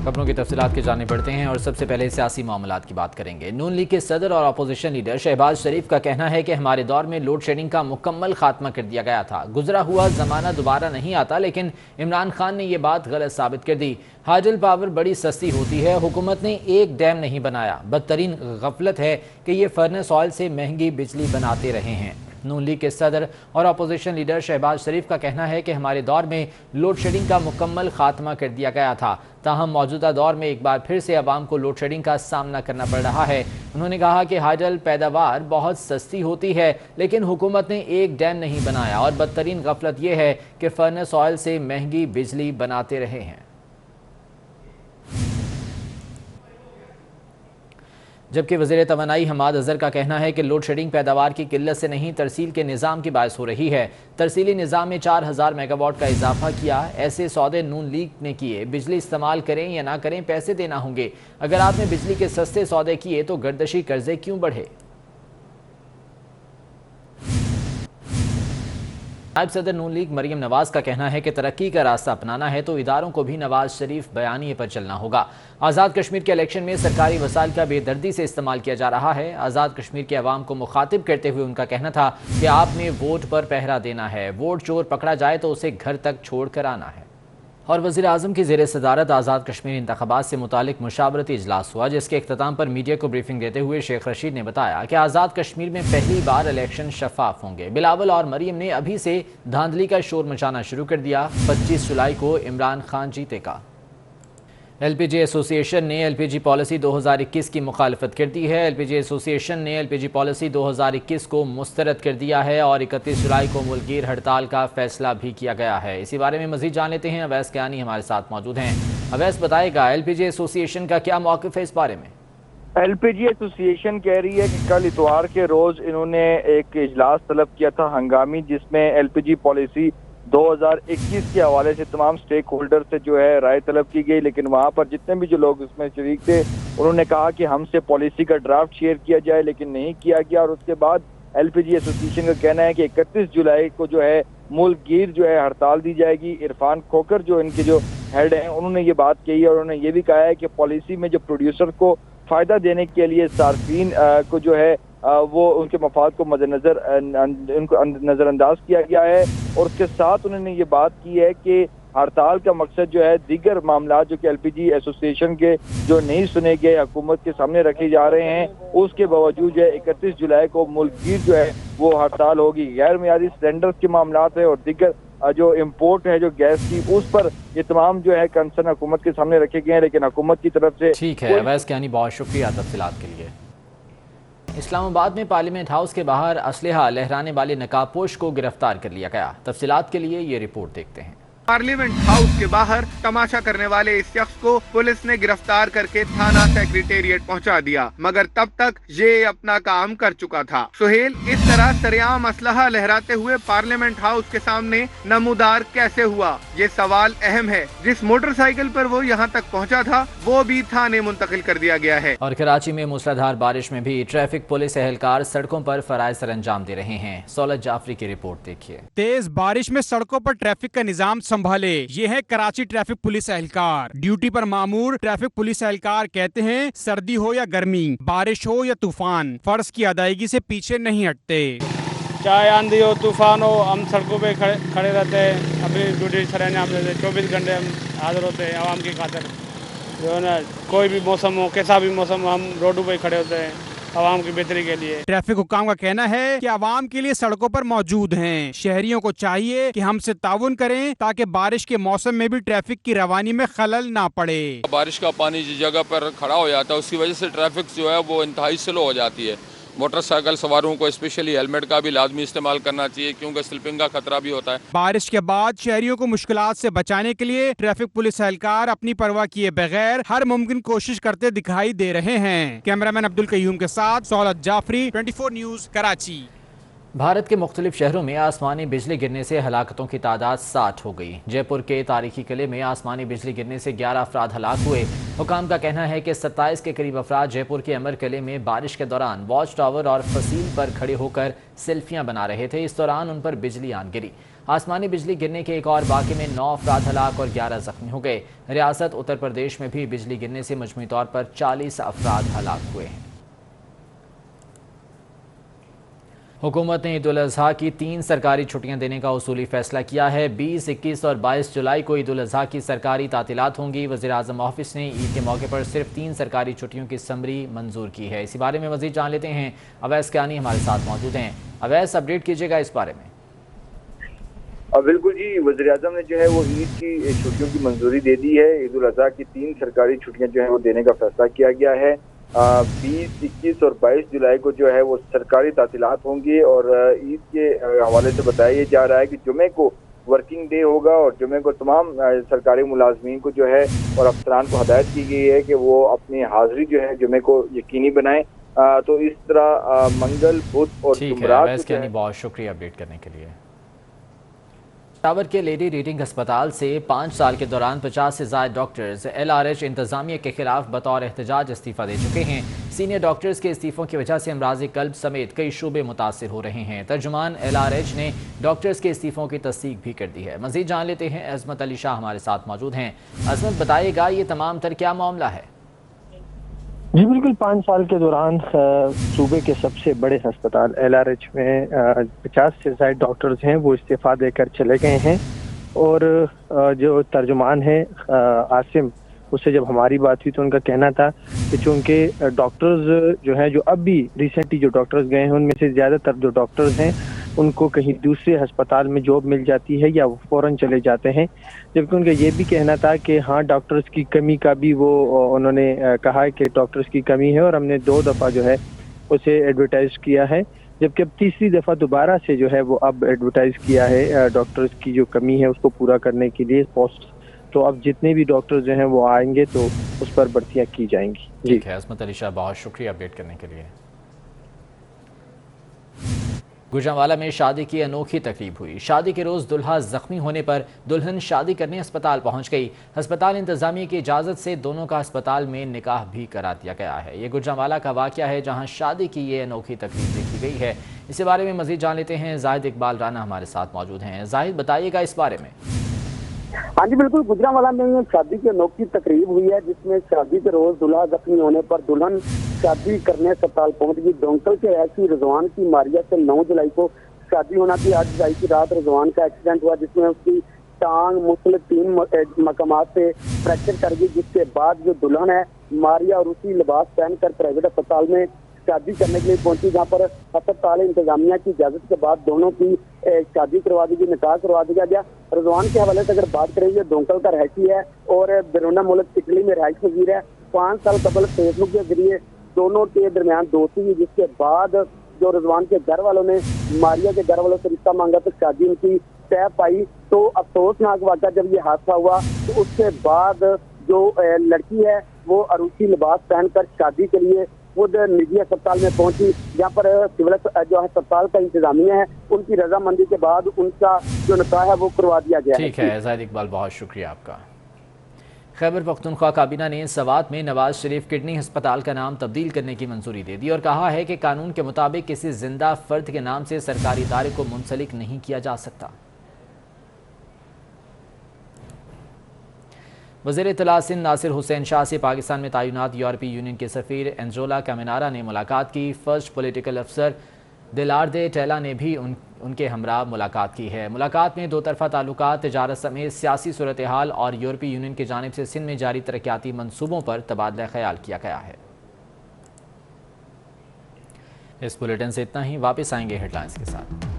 खबरों की तफसीलात की जाने पड़ते हैं और सबसे पहले सियासी मामलात की बात करेंगे। नून लीग के सदर और अपोजिशन लीडर शहबाज शरीफ का कहना है कि हमारे दौर में लोड शेडिंग का मुकम्मल खात्मा कर दिया गया था। गुजरा हुआ जमाना दोबारा नहीं आता, लेकिन इमरान खान ने ये बात गलत साबित कर दी। हाइडल पावर बड़ी सस्ती होती है, हुकूमत ने एक डैम नहीं बनाया। बदतरीन गफलत है कि ये फर्नेस ऑयल से महंगी बिजली बनाते रहे हैं। नून लीग के सदर और अपोजिशन लीडर शहबाज शरीफ का कहना है कि हमारे दौर में लोड शेडिंग का मुकम्मल खात्मा कर दिया गया था, ताहम मौजूदा दौर में एक बार फिर से अवाम को लोड शेडिंग का सामना करना पड़ रहा है। उन्होंने कहा कि हाइडल पैदावार बहुत सस्ती होती है, लेकिन हुकूमत ने एक डैम नहीं बनाया और बदतरीन गफलत यह है कि फर्नेस ऑयल से महंगी बिजली बनाते रहे हैं। जबकि वज़ीर तवानाई हमाद अज़हर का कहना है कि लोड शेडिंग पैदावार की किल्लत से नहीं, तरसील के निज़ाम की बायस हो रही है। तरसीली निज़ाम में 4000 मेगावाट का इजाफा किया। ऐसे सौदे नून लीग ने किए। बिजली इस्तेमाल करें या ना करें, पैसे देना होंगे। अगर आपने बिजली के सस्ते सौदे किए तो गर्दशी कर्जे क्यों बढ़े। नायब सदर नून लीग मरियम नवाज का कहना है कि तरक्की का रास्ता अपनाना है तो इदारों को भी नवाज शरीफ बयानिए पर चलना होगा। आज़ाद कश्मीर के इलेक्शन में सरकारी वसाइल का बेदर्दी से इस्तेमाल किया जा रहा है। आज़ाद कश्मीर के अवाम को मुखातिब करते हुए उनका कहना था कि आपने वोट पर पहरा देना है, वोट चोर पकड़ा जाए तो उसे घर तक छोड़ कर आना है। और वज़ीर आज़म की ज़ेर सदारत आज़ाद कश्मीर इंतख़ाबात से मुतालिक मुशावरती इजलास हुआ, जिसके इख्तिताम पर मीडिया को ब्रीफिंग देते हुए शेख रशीद ने बताया कि आज़ाद कश्मीर में पहली बार इलेक्शन शफाफ होंगे। बिलावल और मरियम ने अभी से धांधली का शोर मचाना शुरू कर दिया। 25 जुलाई को इमरान खान जीतेगा। एलपीजी एसोसिएशन ने एलपीजी पॉलिसी 2021 की मुखालफत कर दी है। एलपीजी एसोसिएशन ने एलपीजी पॉलिसी 2021 को मुस्तरद कर दिया है और 31 जुलाई को मुल्कगीर हड़ताल का फैसला भी किया गया है। इसी बारे में मजीद जान लेते हैं। अवैस कियानी हमारे साथ मौजूद हैं। अवैस, बताएगा एलपीजी एसोसिएशन का क्या मौक़िफ़ है इस बारे में। एलपीजी एसोसिएशन कह रही है कि कल इतवार के रोज इन्होंने एक इजलास तलब किया था हंगामी, जिसमें एलपीजी पॉलिसी 2021 के हवाले से तमाम स्टेक होल्डर से जो है राय तलब की गई, लेकिन वहां पर जितने भी जो लोग इसमें शरीक थे उन्होंने कहा कि हमसे पॉलिसी का ड्राफ्ट शेयर किया जाए, लेकिन नहीं किया गया। और उसके बाद एलपीजी एसोसिएशन का कहना है कि 31 जुलाई को जो है मुल्कगीर जो है हड़ताल दी जाएगी। इरफान खोकर जो इनके जो हेड हैं उन्होंने ये बात कही है और उन्होंने ये भी कहा है कि पॉलिसी में जो प्रोड्यूसर को फायदा देने के लिए सार्फिन को जो है वो उनके मफाद को मद्देनजर उनको नज़रअंदाज किया गया है। और उसके साथ उन्होंने ये बात की है कि हड़ताल का मकसद जो है दीगर मामला जो कि एलपीजी एसोसिएशन के जो नहीं सुने गए हुकूमत के सामने रखे जा रहे हैं, उसके बावजूद जो है 31 जुलाई को मुल्कगीर जो है वो हड़ताल होगी। गैर मियादी सिलेंडर्स के मामला है और दीगर जो इम्पोर्ट है जो गैस की, उस पर ये तमाम जो है कंसर्न हुकूमत के सामने रखे गए हैं, लेकिन हुकूमत की तरफ से ठीक है। अवैस कियानी, बहुत शुक्रिया तफसीलात के लिए। इस्लामाबाद में पार्लियामेंट हाउस के बाहर असलहा लहराने वाले नकाबपोश को गिरफ्तार कर लिया गया। तफसीलात के लिए ये रिपोर्ट देखते हैं। पार्लियामेंट हाउस के बाहर तमाशा करने वाले इस शख्स को पुलिस ने गिरफ्तार करके थाना सेक्रेटेरिएट पहुंचा दिया, मगर तब तक ये अपना काम कर चुका था। सुहेल, इस तरह सरेआम असलहा लहराते हुए पार्लियामेंट हाउस के सामने नमूदार कैसे हुआ, ये सवाल अहम है। जिस मोटरसाइकिल पर वो यहाँ तक पहुँचा था वो भी थाने मुंतकिल कर दिया गया है। और कराची में मूसलाधार बारिश में भी ट्रैफिक पुलिस एहलकार सड़कों पर फराइज सर अंजाम दे रहे हैं। सौलत जाफरी की रिपोर्ट देखिए। तेज बारिश में सड़कों पर ट्रैफिक का निजाम संभाले ये है कराची ट्रैफिक पुलिस एहलकार। ड्यूटी पर मामूर ट्रैफिक पुलिस एहलकार कहते हैं सर्दी हो या गर्मी, बारिश हो या तूफान, फर्ज की अदायगी से पीछे नहीं हटते। चाहे आंधी हो तूफान हो, हम सड़कों पे खड़े रहते हैं, अपनी ड्यूटी सर अंजाम देते हैं। 24 घंटे हम हाजिर होते हैं आवाम की खातिर। जो है ना, कोई भी मौसम हो, कैसा भी मौसम हो, हम रोडों पे खड़े होते हैं आवाम की बेहतरी के लिए। ट्रैफिक हुकाम का कहना है कि आवाम के लिए सड़कों पर मौजूद हैं। शहरियों को चाहिए कि हमसे ताउन करें ताकि बारिश के मौसम में भी ट्रैफिक की रवानी में खलल ना पड़े। बारिश का पानी जिस जगह पर खड़ा हो जाता है उसकी वजह से ट्रैफिक जो है वो इंतहाई स्लो हो जाती है। मोटरसाइकिल सवारों को स्पेशली हेलमेट का भी लाजमी इस्तेमाल करना चाहिए, क्योंकि स्लिपिंग का खतरा भी होता है। बारिश के बाद शहरियों को मुश्किलात से बचाने के लिए ट्रैफिक पुलिस एहलकार अपनी परवाह किए बगैर हर मुमकिन कोशिश करते दिखाई दे रहे हैं। कैमरामैन अब्दुल कयूम के साथ सौलत जाफरी, 24 न्यूज, कराची। भारत के मुख्तलिफ शहरों में आसमानी बिजली गिरने से हलाकतों की तादाद 60 हो गई। जयपुर के तारीखी किले में आसमानी बिजली गिरने से 11 अफराद हलाक हुए। हुकाम का कहना है कि 27 के करीब अफराद जयपुर के अमर किले में बारिश के दौरान वॉच टावर और फसील पर खड़े होकर सेल्फियां बना रहे थे। इस दौरान उन पर बिजली आन गिरी। آسمانی بجلی گرنے کے ایک اور واقعے میں 9 افراد ہلاک اور 11 زخمی ہو گئے۔ ریاست اتر پردیش میں بھی بجلی گرنے سے مجموعی طور پر 40 افراد ہلاک ہوئے ہیں۔ حکومت نے عید الاضحیٰ کی 3 سرکاری چھٹیاں دینے کا اصولی فیصلہ کیا ہے۔ 20، 21 اور 22 جولائی کو عید الاضحیٰ کی سرکاری تعطیلات ہوں گی۔ وزیر اعظم آفس نے عید کے موقع پر صرف 3 سرکاری چھٹیوں کی سمری منظور کی ہے۔ اسی بارے میں مزید جان لیتے ہیں، اویس کیانی ہمارے ساتھ موجود ہیں۔ اویس، اپڈیٹ کیجیے گا اس بارے میں۔ بالکل جی، وزیر اعظم نے جو ہے وہ عید کی چھٹیوں کی منظوری دے دی ہے۔ عید الاضحیٰ کی 3 سرکاری چھٹیاں جو ہیں وہ دینے کا فیصلہ کیا گیا ہے۔ 20، 21 اور 22 جولائی کو جو ہے وہ سرکاری تعطیلات ہوں گی، اور عید کے حوالے سے بتایا یہ جا رہا ہے کہ جمعے کو ورکنگ ڈے ہوگا، اور جمعے کو تمام سرکاری ملازمین کو جو ہے اور افسران کو ہدایت کی گئی ہے کہ وہ اپنی حاضری جو ہے جمعے کو یقینی بنائیں۔ تو اس طرح منگل، بدھ اور جمعرات کو بہت شکریہ اپڈیٹ کرنے کے لیے۔ پشاور کے لیڈی ریڈنگ ہسپتال سے 5 سال کے دوران 50 سے زائد ڈاکٹرز LRH انتظامیہ کے خلاف بطور احتجاج استعفیٰ دے چکے ہیں۔ سینئر ڈاکٹرز کے استعفوں کی وجہ سے امراض قلب سمیت کئی شعبے متاثر ہو رہے ہیں۔ ترجمان LRH نے ڈاکٹرز کے استعفوں کی تصدیق بھی کر دی ہے۔ مزید جان لیتے ہیں، عظمت علی شاہ ہمارے ساتھ موجود ہیں۔ عظمت، بتائیے گا یہ تمام تر کیا معاملہ ہے؟ جی بالکل، 5 سال کے دوران صوبے کے سب سے بڑے ہسپتال LRH میں 50 سے زائد ڈاکٹرز ہیں، وہ استعفیٰ دے کر چلے گئے ہیں، اور جو ترجمان ہیں عاصم، اس سے جب ہماری بات ہوئی تو ان کا کہنا تھا کہ چونکہ ڈاکٹرز جو ہیں جو اب بھی ریسنٹلی جو ڈاکٹرز گئے ہیں ان میں سے زیادہ تر جو ڈاکٹرز ہیں ان کو کہیں دوسرے ہسپتال میں جاب مل جاتی ہے یا وہ فوراً چلے جاتے ہیں، جبکہ ان کا یہ بھی کہنا تھا کہ ہاں ڈاکٹرز کی کمی کا بھی وہ انہوں نے کہا کہ ڈاکٹرز کی کمی ہے، اور ہم نے 2 دفعہ جو ہے اسے ایڈورٹائز کیا ہے، جبکہ اب تیسری دفعہ دوبارہ سے جو ہے وہ اب ایڈورٹائز کیا ہے ڈاکٹرز کی جو کمی ہے اس کو پورا کرنے کے لیے پوسٹ، تو اب جتنے بھی ڈاکٹرز جو ہیں وہ آئیں گے تو اس پر بھرتیاں کی جائیں گی۔ ٹھیک ہے عظمت علی شاہ، بہت شکریہ اپڈیٹ کرنے کے لیے۔ گوجرانوالہ میں شادی کی انوکھی تقریب ہوئی۔ شادی کے روز دلہا زخمی ہونے پر دلہن شادی کرنے ہسپتال پہنچ گئی۔ ہسپتال انتظامیہ کی اجازت سے دونوں کا ہسپتال میں نکاح بھی کرا دیا گیا ہے۔ یہ گوجرانوالہ کا واقعہ ہے جہاں شادی کی یہ انوکھی تقریب دیکھی گئی ہے۔ اس بارے میں مزید جان لیتے ہیں، زاہد اقبال رانا ہمارے ساتھ موجود ہیں۔ زاہد، بتائیے گا اس بارے میں۔ ہاں جی بالکل، گوجرانوالہ میں شادی کی انوکھی تقریب ہوئی ہے جس میں شادی کے روز دلہا زخمی ہونے پر دلہن شادی کرنے ہسپتال پہنچ گئی۔ ڈونکل کے ایسی رضوان کی ماریا سے 9 جولائی کو شادی ہونا تھی۔ 8 جولائی کی رات رضوان کا ایکسیڈنٹ ہوا جس میں اس کی ٹانگ مختلف 3 مقامات سے فریکچر کر گئی، جس کے بعد جو دلہن ہے ماریا اور اسی لباس پہن کر پرائیویٹ اسپتال میں شادی کرنے کے لیے پہنچی، جہاں پر ہسپتال انتظامیہ کی اجازت کے بعد دونوں کی شادی کروا دی گئی، نکاح کروا دیا گیا۔ رضوان کے حوالے سے اگر بات کریں، یہ ڈونکل کا رہائشی ہے اور بیرون ملک اٹلی میں رہائش پذیر ہے۔ 5 سال قبل فیس بک کے ذریعے دونوں کے درمیان دوستی ہوئی، جس کے بعد جو رضوان کے گھر والوں نے ماریا کے گھر والوں سے رشتہ مانگا تو شادی ان کی طے پائی۔ تو افسوسناک واقعہ جب یہ حادثہ ہوا تو اس کے بعد جو لڑکی ہے وہ عروسی لباس پہن کر شادی کے لیے خود نجی ہسپتال میں پہنچی، جہاں پر سول جو ہسپتال کا انتظامیہ ہے ان کی رضامندی کے بعد ان کا جو نکاح ہے وہ کروا دیا گیا۔ ٹھیک ہے زاہد اقبال، بہت شکریہ آپ کا۔ خیبر پختونخوا کابینہ نے سوات میں نواز شریف کڈنی ہسپتال کا نام تبدیل کرنے کی منظوری دے دی اور کہا ہے کہ قانون کے مطابق کسی زندہ فرد کے نام سے سرکاری ادارے کو منسلک نہیں کیا جا سکتا۔ وزیر اطلاع سندھ ناصر حسین شاہ سے پاکستان میں تعینات یورپی یونین کے سفیر انجولا کامینارا نے ملاقات کی۔ فرسٹ پولیٹیکل افسر دلارڈے ٹیلا نے بھی ان کے ہمراہ ملاقات کی ہے۔ ملاقات میں 2 طرفہ تعلقات، تجارت سمیت سیاسی صورتحال اور یورپی یونین کی جانب سے سندھ میں جاری ترقیاتی منصوبوں پر تبادلہ خیال کیا گیا ہے۔ اس بلیٹن سے اتنا ہی، واپس آئیں گے ہیڈ لائنز کے ساتھ۔